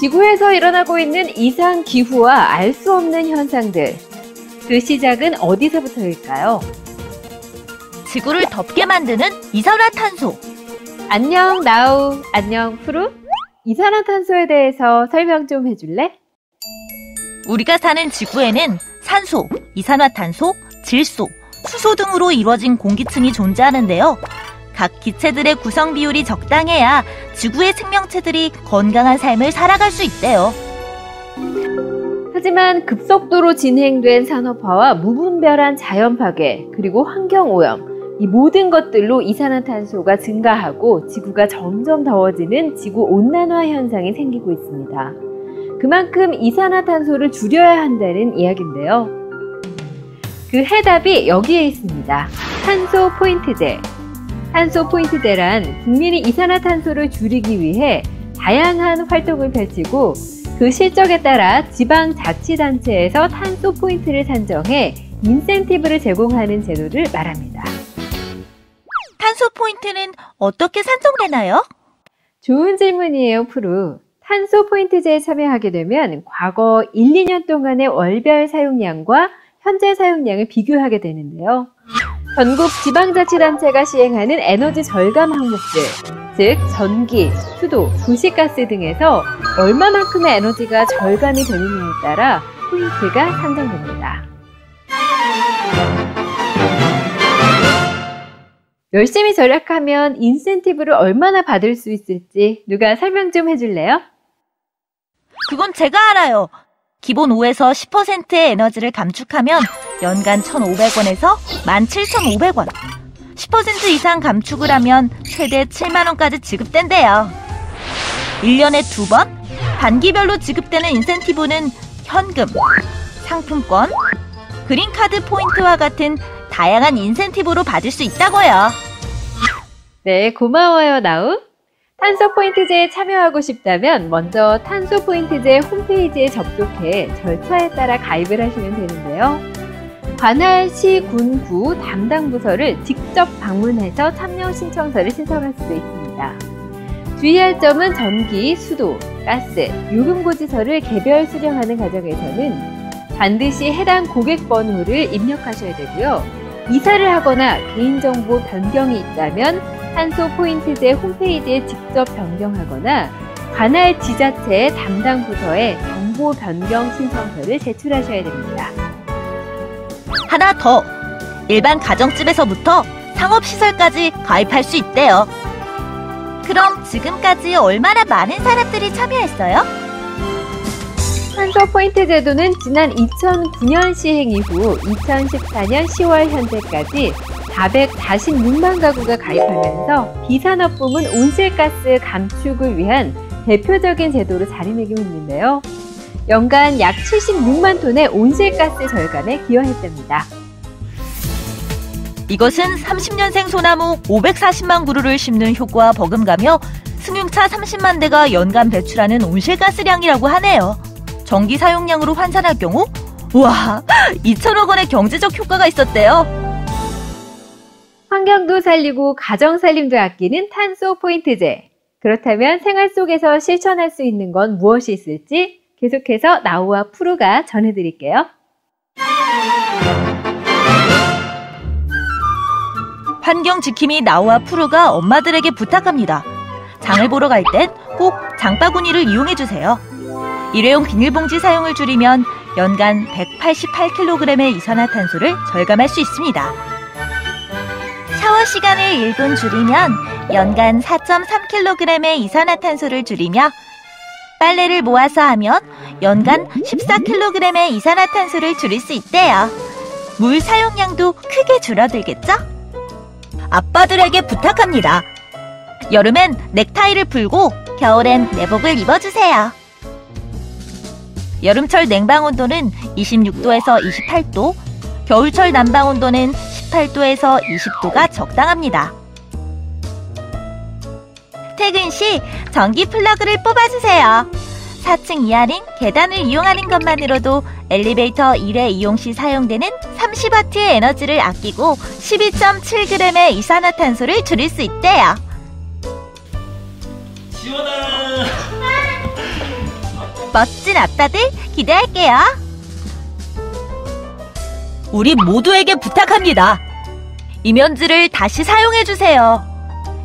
지구에서 일어나고 있는 이상 기후와 알 수 없는 현상들. 그 시작은 어디서부터일까요? 지구를 덥게 만드는 이산화탄소. 안녕 나우, 안녕 푸루. 이산화탄소에 대해서 설명 좀 해줄래? 우리가 사는 지구에는 산소, 이산화탄소, 질소, 수소 등으로 이루어진 공기층이 존재하는데요. 각 기체들의 구성 비율이 적당해야 지구의 생명체들이 건강한 삶을 살아갈 수 있대요. 하지만 급속도로 진행된 산업화와 무분별한 자연 파괴, 그리고 환경오염, 이 모든 것들로 이산화탄소가 증가하고 지구가 점점 더워지는 지구온난화 현상이 생기고 있습니다. 그만큼 이산화탄소를 줄여야 한다는 이야기인데요. 그 해답이 여기에 있습니다. 탄소 포인트제. 탄소 포인트제란 국민이 이산화탄소를 줄이기 위해 다양한 활동을 펼치고 그 실적에 따라 지방자치단체에서 탄소 포인트를 산정해 인센티브를 제공하는 제도를 말합니다. 탄소 포인트는 어떻게 산정되나요? 좋은 질문이에요, 푸루. 탄소 포인트제에 참여하게 되면 과거 1, 2년 동안의 월별 사용량과 현재 사용량을 비교하게 되는데요. 전국 지방자치단체가 시행하는 에너지 절감 항목들, 즉 전기, 수도, 도시가스 등에서 얼마만큼의 에너지가 절감이 되느냐에 따라 포인트가 산정됩니다. 열심히 절약하면 인센티브를 얼마나 받을 수 있을지 누가 설명 좀 해줄래요? 그건 제가 알아요. 기본 5에서 10%의 에너지를 감축하면 연간 1,500원에서 17,500원. 10% 이상 감축을 하면 최대 7만 원까지 지급된대요. 1년에 2번, 단기별로 지급되는 인센티브는 현금, 상품권, 그린카드 포인트와 같은 다양한 인센티브로 받을 수 있다고요. 네, 고마워요, 나우. 탄소 포인트제에 참여하고 싶다면 먼저 탄소 포인트제 홈페이지에 접속해 절차에 따라 가입을 하시면 되는데요. 관할 시, 군, 구 담당 부서를 직접 방문해서 참여 신청서를 신청할 수도 있습니다. 주의할 점은 전기, 수도, 가스, 요금고지서를 개별 수령하는 과정에서는 반드시 해당 고객 번호를 입력하셔야 되고요. 이사를 하거나 개인정보 변경이 있다면 탄소 포인트제 홈페이지에 직접 변경하거나 관할 지자체 담당 부서에 정보 변경 신청서를 제출하셔야 됩니다. 하나 더! 일반 가정집에서부터 상업시설까지 가입할 수 있대요. 그럼 지금까지 얼마나 많은 사람들이 참여했어요? 탄소 포인트 제도는 지난 2009년 시행 이후 2014년 10월 현재까지 446만 가구가 가입하면서 비산업 부문 온실가스 감축을 위한 대표적인 제도로 자리매김하고 있는데요. 연간 약 76만 톤의 온실가스 절감에 기여했답니다. 이것은 30년생 소나무 540만 그루를 심는 효과와 버금가며 승용차 30만 대가 연간 배출하는 온실가스량이라고 하네요. 전기 사용량으로 환산할 경우 우와, 2천억 원의 경제적 효과가 있었대요. 환경도 살리고 가정 살림도 아끼는 탄소 포인트제. 그렇다면 생활 속에서 실천할 수 있는 건 무엇이 있을지 계속해서 나우와 푸루가 전해드릴게요. 환경 지킴이 나우와 푸루가 엄마들에게 부탁합니다. 장을 보러 갈 땐 꼭 장바구니를 이용해주세요. 일회용 비닐봉지 사용을 줄이면 연간 188kg의 이산화탄소를 절감할 수 있습니다. 샤워 시간을 1분 줄이면 연간 4.3kg의 이산화탄소를 줄이며 빨래를 모아서 하면 연간 14kg의 이산화탄소를 줄일 수 있대요. 물 사용량도 크게 줄어들겠죠? 아빠들에게 부탁합니다. 여름엔 넥타이를 풀고 겨울엔 내복을 입어주세요. 여름철 냉방 온도는 26도에서 28도, 겨울철 난방 온도는 18도에서 20도가 적당합니다. 퇴근 시 전기 플러그를 뽑아주세요. 4층 이하는 계단을 이용하는 것만으로도 엘리베이터 1회 이용 시 사용되는 30W의 에너지를 아끼고 12.7g의 이산화탄소를 줄일 수 있대요. 시원아! 멋진 아빠들 기대할게요. 우리 모두에게 부탁합니다. 이면지를 다시 사용해주세요.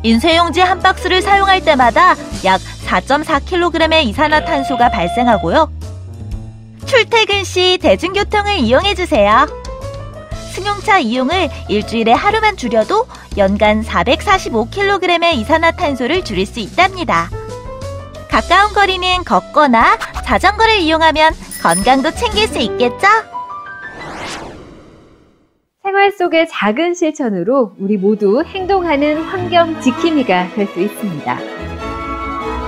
인쇄용지 한 박스를 사용할 때마다 약 4.4kg의 이산화탄소가 발생하고요. 출퇴근 시 대중교통을 이용해주세요. 승용차 이용을 일주일에 하루만 줄여도 연간 445kg의 이산화탄소를 줄일 수 있답니다. 가까운 거리는 걷거나 자전거를 이용하면 건강도 챙길 수 있겠죠? 생활 속의 작은 실천으로 우리 모두 행동하는 환경 지킴이가 될 수 있습니다.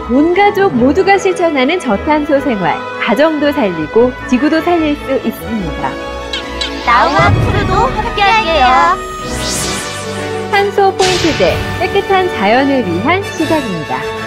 온 가족 모두가 실천하는 저탄소 생활, 가정도 살리고 지구도 살릴 수 있습니다. 나우와 푸르도 함께할게요. 탄소 포인트제, 깨끗한 자연을 위한 시작입니다.